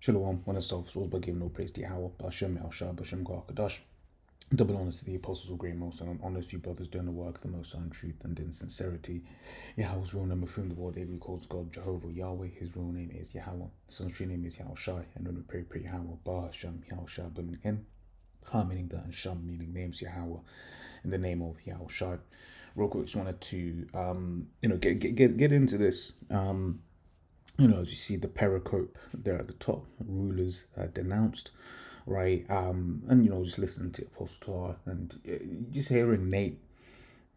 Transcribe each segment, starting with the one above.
Shalom, when it's self souls by giving no praise to Yahweh, Bashem Yahshua, Bashem Kadash. Double honors to the apostles of great most and honors to you brothers doing the work, the most in truth and in sincerity. Yahweh's real name, of whom the world daily calls God, Jehovah Yahweh. His real name is Yahweh. His son's true name is Yahushai. And when we pray Yahweh, Bashem Yahushua, meaning in, Ha meaning that, and Sham meaning names Yahweh. In the name of Yahushai. Real quick, just wanted to get into this. As you see the pericope there at the top, rulers denounced, right? And just listening to Apostle Torah and just hearing Nate,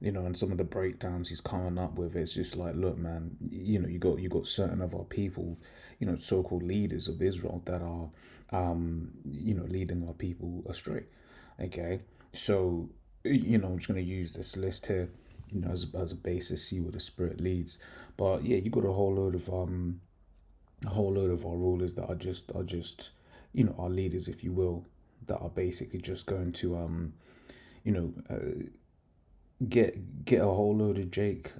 and some of the breakdowns he's coming up with. It's just like, look, man, you got certain of our people, so-called leaders of Israel that are, leading our people astray. Okay, so I'm just gonna use this list here, as a basis, see where the Spirit leads. But yeah, you got a whole load of our rulers that are just our leaders, if you will, that are basically just going to get a whole load of Jake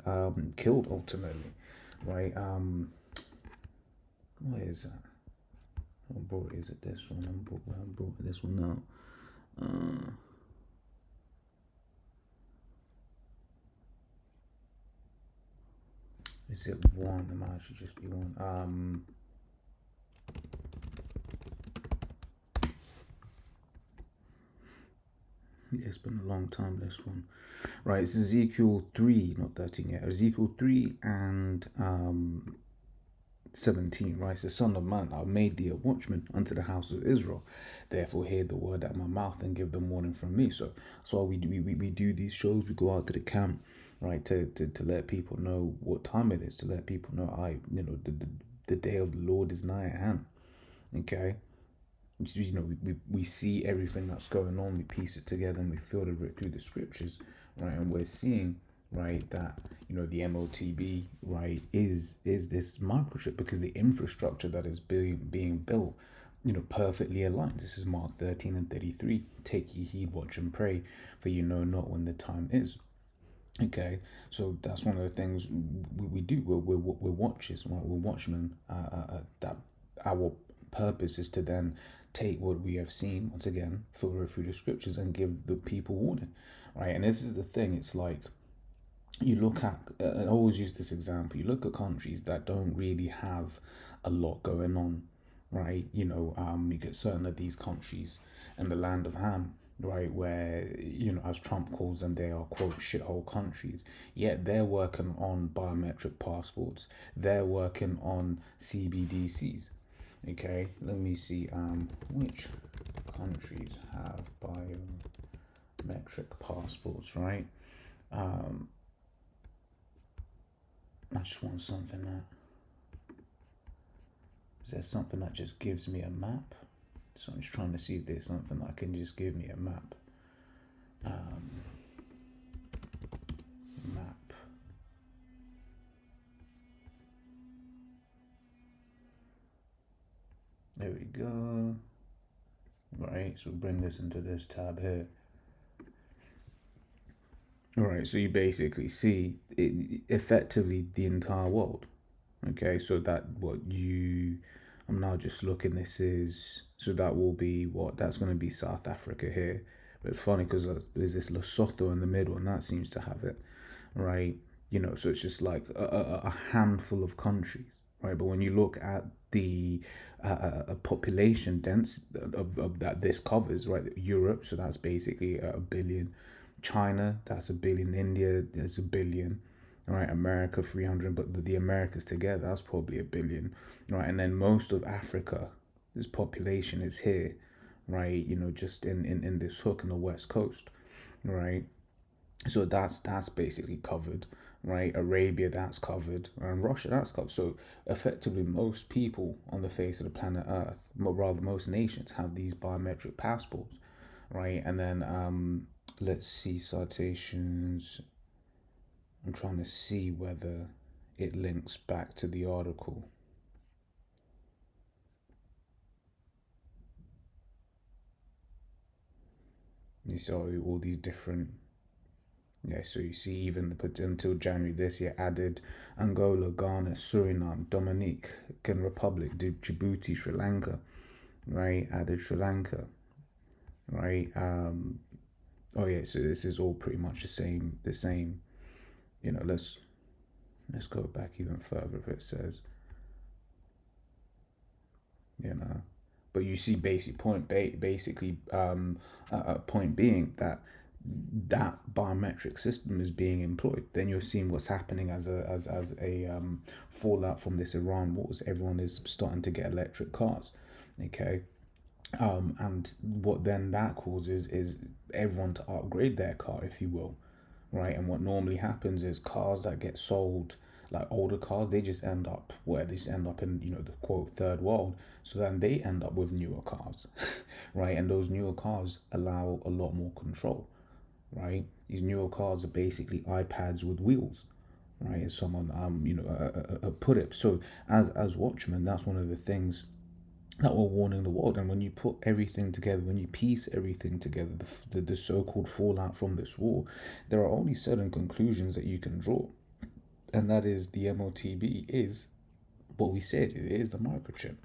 killed ultimately, right? What is that? What brought is it this one? I brought this one out. Is it one? It might actually just be one. It's been a long time, this one. Right, it's Ezekiel 3, not 13 yet. Ezekiel 3 and 17, right? It's the Son of Man, I made thee a watchman unto the house of Israel. Therefore hear the word at my mouth and give them warning from me. So that's why we do these shows. We go out to the camp, right, to let people know what time it is, to let people know the day of the Lord is nigh at hand. Okay. We see everything that's going on, we piece it together, and we filter it through the scriptures, right? And we're seeing, right, that the MOTB, right, is this microchip, because the infrastructure that is being built, perfectly aligns. This is Mark 13 and 33. Take ye heed, watch and pray, for you know not when the time is. Okay, so that's one of the things we do. We're watchers, right? We're watchmen. That our purpose is to then take what we have seen, once again, filter through the scriptures and give the people warning, right? And this is the thing. It's like, you look at, I always use this example. You look at countries that don't really have a lot going on, right? You get certain of these countries in the land of Ham, right, where as Trump calls them, they are quote shithole countries. Yet they're working on biometric passports. They're working on CBDCs. Okay, let me see. Which countries have biometric passports, right? I just want something is there something that just gives me a map? So I'm just trying to see if there's something that can just give me a map. Map. There we go. Right, so bring this into this tab here. All right, so you basically see it, effectively the entire world. Okay, so I'm now just looking, so that will be that's going to be South Africa here. But it's funny because there's this Lesotho in the middle, and that seems to have it, right? So it's just like a handful of countries, right? But when you look at the population dense of that this covers, right? Europe, so that's basically a billion. China, that's a billion. India, there's a billion. Right, America 300, but the Americas together, that's probably a billion, right? And then most of Africa, this population is here, right? Just in this hook in the west coast, right? So that's basically covered, right? Arabia, that's covered, and Russia, that's covered. So effectively, most people on the face of the planet Earth, or rather most nations, have these biometric passports, right? And then let's see, citations. I'm trying to see whether it links back to the article. You saw all these different, Yeah, so you see, even put until January this year, added Angola, Ghana, Suriname, Dominican Republic, Djibouti, Sri Lanka, right? Added Sri Lanka, right? Oh yeah, so this is all pretty much the same. The same. Let's go back even further. If it says, you know, but you see, basically, point being that that biometric system is being employed. Then you're seeing what's happening as a fallout from this Iran wars. Everyone is starting to get electric cars, okay, and what then that causes is everyone to upgrade their car, if you will, right? And what normally happens is cars that get sold, like older cars, they just end up where they just end up in, the quote third world. So then they end up with newer cars, right? And those newer cars allow a lot more control, right? These newer cars are basically iPads with wheels, right? As someone put it. So as watchmen, that's one of the things that we're warning the world. And when you put everything together, when you piece everything together, the so-called fallout from this war, there are only certain conclusions that you can draw, and that is the MOTB is what we said. It is the microchip.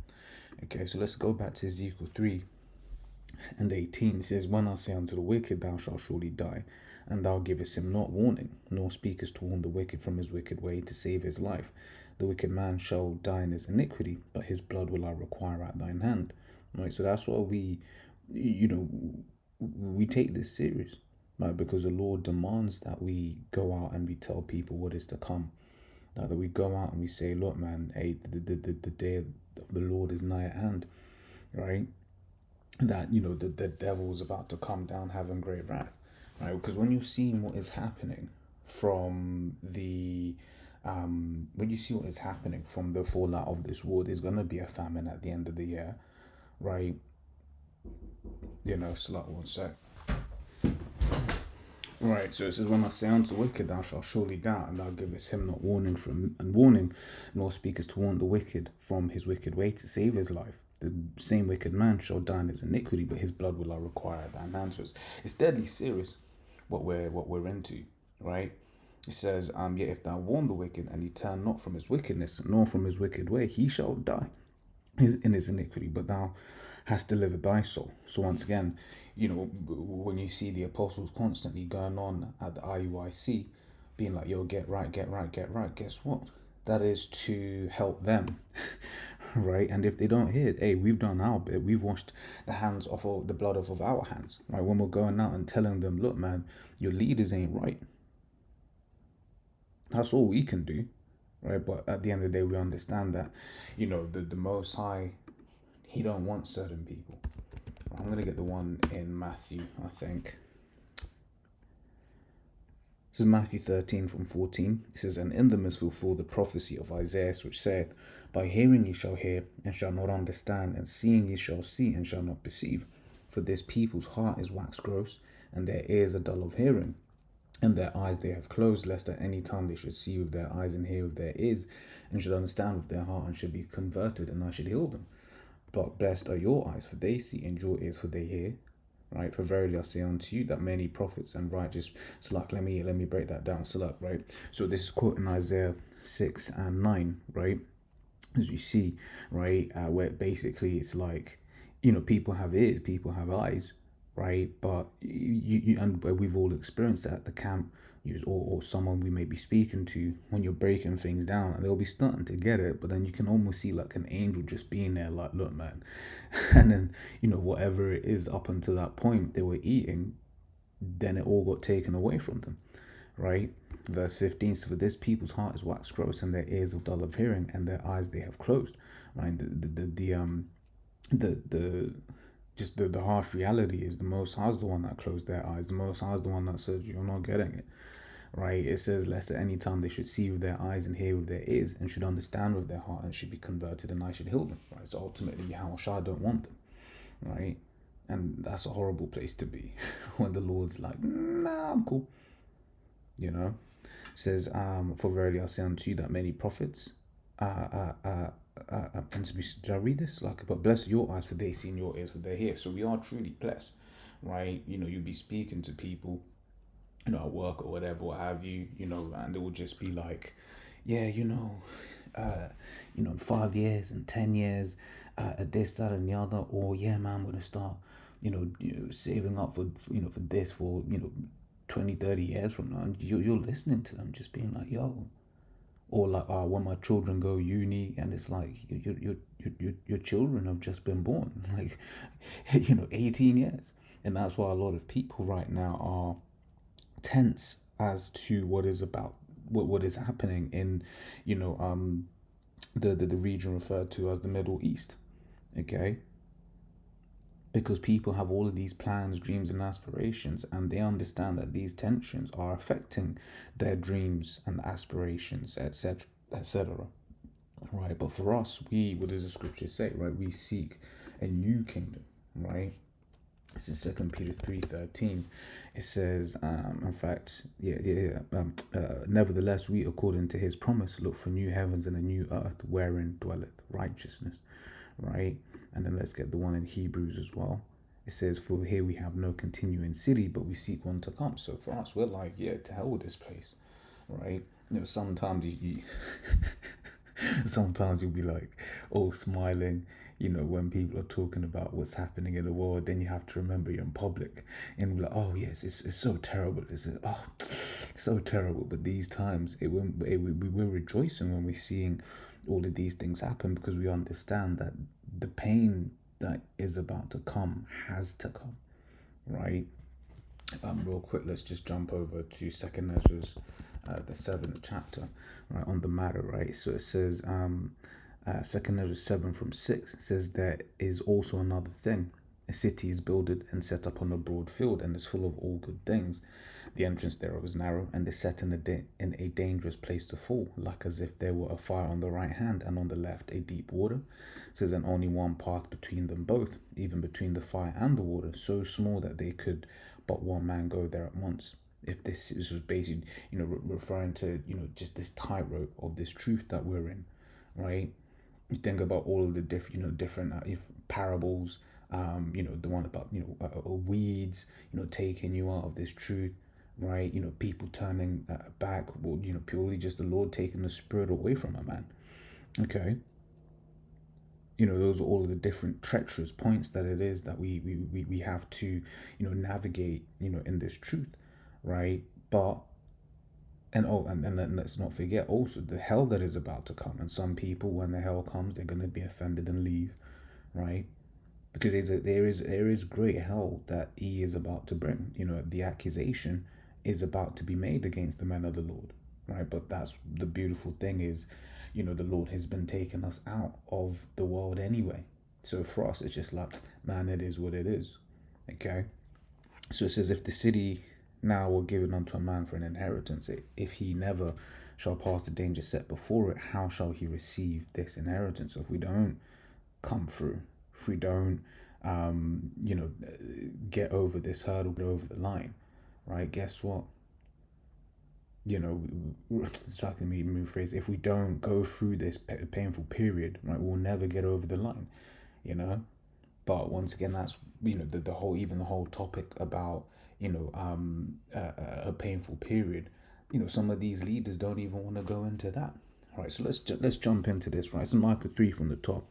Okay, so let's go back to Ezekiel 3:18. It says, "When I say unto the wicked, thou shalt surely die, and thou givest him not warning, nor speakest to warn the wicked from his wicked way to save his life. The wicked man shall die in his iniquity, but his blood will I require at thine hand." Right, so that's why we take this serious, right? Because the Lord demands that we go out and we tell people what is to come. That we go out and we say, look, man, hey, the day of the Lord is nigh at hand, right? That the devil is about to come down having great wrath, right? Because when you're seeing what is happening from the when you see what is happening from the fallout of this war, there's gonna be a famine at the end of the year, right? Slut, one sec. Right, so it says, "When I say unto the wicked, thou shalt surely die, and thou givest him not warning, nor speakest to warn the wicked from his wicked way to save his life. The same wicked man shall die in his iniquity, but his blood will I require at thine hand." So it's deadly serious what we're into, right? It says, "Yet if thou warn the wicked, and he turn not from his wickedness, nor from his wicked way, he shall die in his iniquity, but thou hast delivered thy soul." So once again, when you see the apostles constantly going on at the IUIC, being like, "Yo, get right, get right, get right," guess what? That is to help them, right? And if they don't hear it, hey, we've done our bit. We've washed the hands off of the blood off of our hands, right? When we're going out and telling them, "Look, man, your leaders ain't right." That's all we can do, right? But at the end of the day, we understand that, the Most High, he don't want certain people. I'm going to get the one in Matthew, I think. This is Matthew 13:14. It says, "And in them is fulfilled the prophecy of Isaiah, which saith, By hearing ye shall hear, and shall not understand, and seeing ye shall see, and shall not perceive. For this people's heart is waxed gross, and their ears are dull of hearing. And their eyes they have closed, lest at any time they should see with their eyes, and hear with their ears, and should understand with their heart, and should be converted, and I should heal them. But blessed are your eyes, for they see, and your ears, for they hear. Right? For verily I say unto you that many prophets and righteous." So like, let me break that down. So like, right? So this is quoting Isaiah 6:9, right? As you see, right, where basically it's like, people have ears, people have eyes, right? But and we've all experienced that at the camp, or someone we may be speaking to, when you're breaking things down, and they'll be starting to get it, but then you can almost see like an angel just being there, like, "Look, man," and then whatever it is up until that point they were eating, then it all got taken away from them, right? Verse 15, "So for this people's heart is waxed gross, and their ears are dull of hearing, and their eyes they have closed." Right? The harsh reality is the Most High is the one that closed their eyes. The Most High is the one that said, "You're not getting it." Right? It says, "Lest at any time they should see with their eyes, and hear with their ears, and should understand with their heart, and should be converted, and I should heal them." Right? So ultimately, how I don't want them, right? And that's a horrible place to be when the Lord's like, "Nah, I'm cool." It says, "For verily I say unto you that many prophets and to be, did I read this? Like, but blessed are your eyes, for they see, and your ears, for they hear." So we are truly blessed, right? You'll be speaking to people, at work or whatever, what have you, and it will just be like, yeah, uh, 5 years and 10 years, this, that, and the other, or yeah, man, I'm gonna start, saving up for, for this for 20, 30 years from now. And you're listening to them just being like, yo, or like, when my children go uni, and it's like your children have just been born, like, 18 years. And that's why a lot of people right now are tense as to what is about what is happening in, you know the region referred to as the Middle East. Okay, because people have all of these plans, dreams, and aspirations, and they understand that these tensions are affecting their dreams and aspirations, etc., etc. Right? But for us, what does the scripture say? Right? We seek a new kingdom. Right? This is 2 Peter 3:13. It says, in fact, nevertheless, we, according to his promise, look for new heavens and a new earth wherein dwelleth righteousness. Right? And then let's get the one in Hebrews as well. It says, for here we have no continuing city, but we seek one to come. So for us, we're like, yeah, to hell with this place. Right? Sometimes you sometimes you'll be like, all smiling, when people are talking about what's happening in the world. Then you have to remember you're in public and be like, oh yes, it's so terrible, is it? Oh, so terrible. But these times, we're rejoicing when we're seeing all of these things happen, because we understand that the pain that is about to come has to come. Right? Real quick, let's just jump over to Second Ezra's, the 7th chapter, right, on the matter, right? So it says, Second Ezra 7 from 6, it says, there is also another thing. A city is builded and set up on a broad field, and is full of all good things. The entrance thereof is narrow, and is set in a dangerous place to fall, like as if there were a fire on the right hand, and on the left a deep water. It says, and only one path between them both, even between the fire and the water, so small that they could but one man go there at once. If this was basically, referring to, just this tightrope of this truth that we're in, right? You think about all of the different parables, the one about, weeds, taking you out of this truth, right? People turning back, well, purely just the Lord taking the spirit away from a man. Okay. Those are all of the different treacherous points that it is that we have to, navigate, in this truth, right? But and let's not forget also the hell that is about to come. And some people, when the hell comes, they're gonna be offended and leave, right? Because there is great hell that he is about to bring. The accusation is about to be made against the men of the Lord, right? But that's the beautiful thing is, the Lord has been taking us out of the world anyway. So for us, it's just like, man, it is what it is. Okay. So it says, if the city now were given unto a man for an inheritance, if he never shall pass the danger set before it, how shall he receive this inheritance? So if we don't come through, if we don't, get over this hurdle, get over the line, right? Guess what? It's like me rephrase. If we don't go through this painful period, right, we'll never get over the line. But once again, that's the whole, even the whole topic about a painful period. Some of these leaders don't even want to go into that. All right, so let's jump into this. Right, so Micah 3 from the top,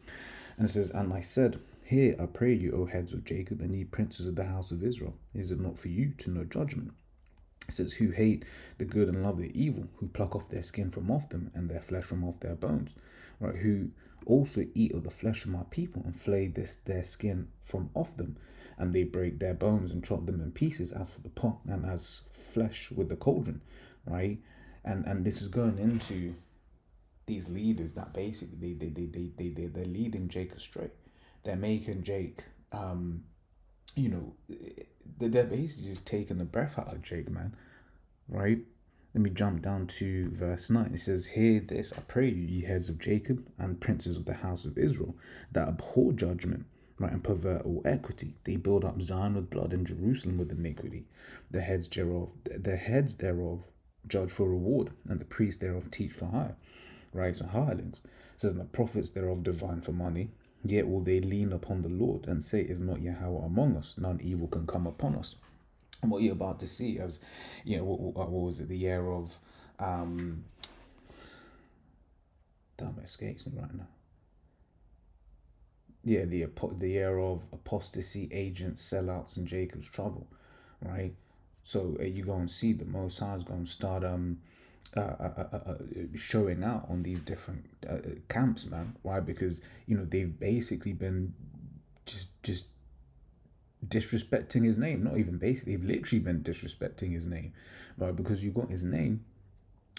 and it says, and I said, here I pray you, O heads of Jacob, and ye princes of the house of Israel, is it not for you to know judgment? It says, who hate the good and love the evil, who pluck off their skin from off them, and their flesh from off their bones, right? Who also eat of the flesh of my people, and flay their skin from off them, and they break their bones and chop them in pieces, as for the pot and as flesh with the cauldron, right? And this is going into these leaders that basically they're leading Jake astray. They're making Jake, they're basically just taking the breath out of Jake, man, right? Let me jump down to verse 9. It says, hear this, I pray you, ye heads of Jacob, and princes of the house of Israel, that abhor judgment, right, and pervert all equity. They build up Zion with blood, and Jerusalem with iniquity. The heads thereof judge for reward, and the priests thereof teach for hire, right? So hirelings. It says, and the prophets thereof divine for money. Yet will they lean upon the Lord, and say, is not Yahweh among us? None evil can come upon us. And what you're about to see as, what was it, the year of, um, damn, it escapes me right now. Yeah, the year of apostasy, agents, sellouts, and Jacob's trouble, right? So you go and see the Most High's going to start showing out on these different camps, man. Why? Because they've basically been just disrespecting his name. Not even basically, they've literally been disrespecting his name, right? Because you've got his name,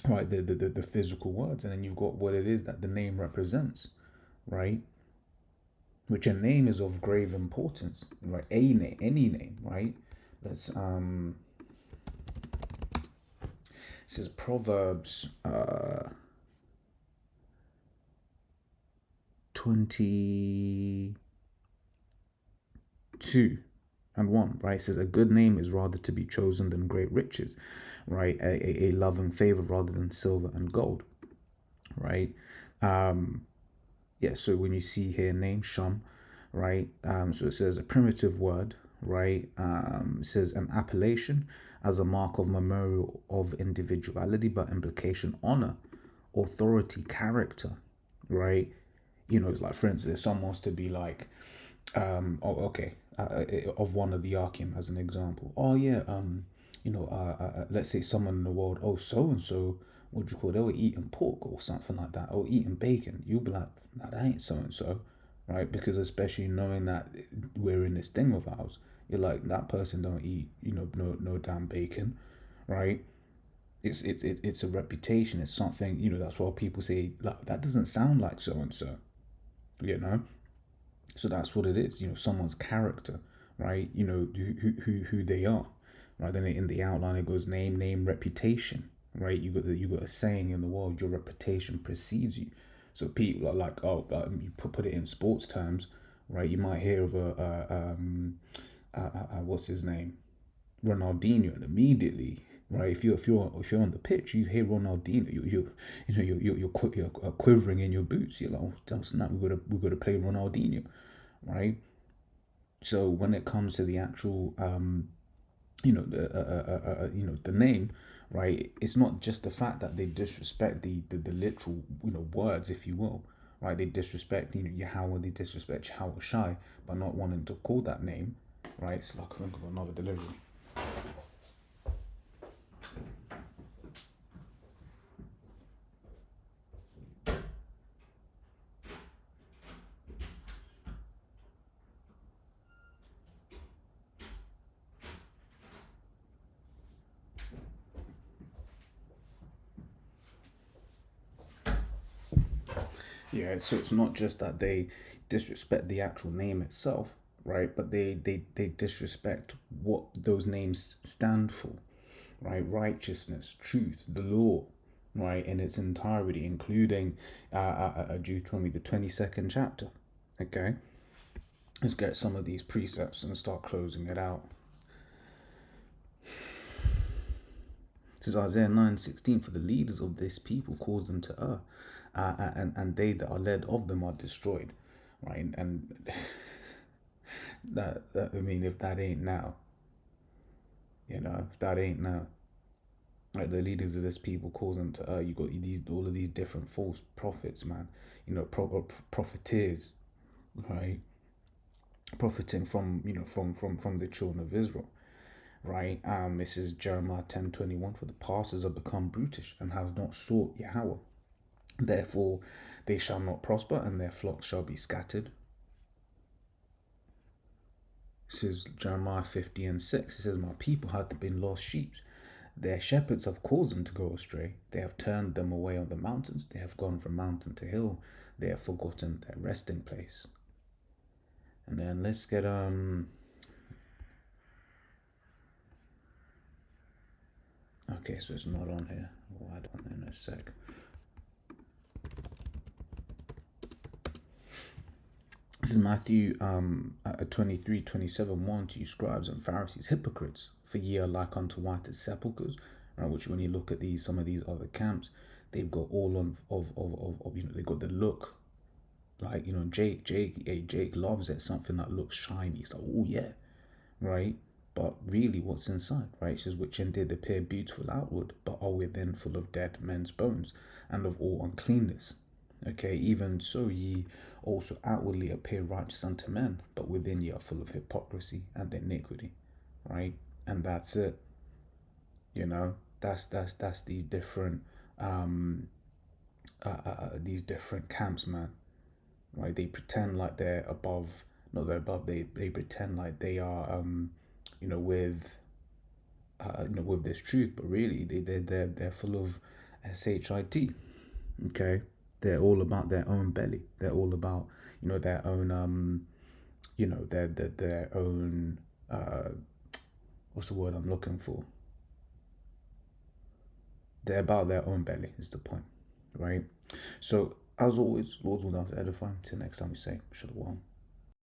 right? The physical words, and then you've got what it is that the name represents, right? Which a name is of grave importance, right? A name, any name, right? Let's It says Proverbs 22 and 1, right? It says a good name is rather to be chosen than great riches, right? A love and favor rather than silver and gold, right? Yeah, so when you see here name Shum, right? So it says a primitive word, right? It says an appellation as a mark of memorial of individuality, but implication honor, authority, character, right? It's like, for instance, if someone wants to be like, okay, of one of the Archeum as an example. Oh yeah, let's say someone in the world, oh so and so, what do you call? They were eating pork or something like that, or eating bacon. You'll be like, nah, that ain't so and so, right? Because especially knowing that we're in this thing of ours, you're like that person don't eat, no damn bacon, right? It's a reputation. It's something, that's why people say like that doesn't sound like so and so, you know. So that's what it is, someone's character, right? Who they are, right? Then in the outline it goes name, reputation, right? You got a saying in the world, your reputation precedes you. So people are like, oh, you put it in sports terms, right? You might hear of what's his name, Ronaldinho, and immediately, right? If you're on the pitch, you hear Ronaldinho, you're quivering in your boots. You're like, oh, that's not. We got to play Ronaldinho, right? So when it comes to the actual, the name, right? It's not just the fact that they disrespect the literal, words, if you will, right? They disrespect, Yahweh, they disrespect Yahweh Shai by not wanting to call that name, right? It's like I think of another delivery. Yeah, so it's not just that they disrespect the actual name itself, right? But they disrespect what those names stand for, right? Righteousness, truth, the law, right? In its entirety, including Deuteronomy, the 22nd chapter. Okay, let's get some of these precepts and start closing it out. This is Isaiah 9:16. For the leaders of this people cause them to err, and they that are led of them are destroyed, right? And that I mean, if that ain't now, if that ain't now, right? The leaders of this people cause them to err. You got all of these different false prophets, man. Profiteers, right? Profiting from from the children of Israel, right? This is Jeremiah 10:21. For the pastors are become brutish and have not sought Yahweh. Therefore, they shall not prosper, and their flocks shall be scattered. This is Jeremiah 50:6. It says, my people have been lost sheep. Their shepherds have caused them to go astray. They have turned them away on the mountains. They have gone from mountain to hill. They have forgotten their resting place. And then let's get okay, so it's not on here. We'll add on in a sec. This is Matthew 23:27. 1 to you scribes and Pharisees, hypocrites, for ye are like unto whited sepulchres, right? Which when you look at some of these other camps, they've got all of they got the look. Like, Jake loves it, something that looks shiny. It's like, oh yeah, right? but really what's inside, right? It says, which indeed appear beautiful outward, but are within full of dead men's bones and of all uncleanness. Okay, even so ye also outwardly appear righteous unto men, but within ye are full of hypocrisy and iniquity, right? And that's it. You know, that's these different camps, man. Right? They pretend like they're above. No, they're above. They pretend like they are with with this truth, but really they're full of shit. Okay, they're all about their own belly. They're all about their own their own what's the word I'm looking for? They're about their own belly is the point, right? So as always, Lord's will not edify. Till next time we say, Shalom.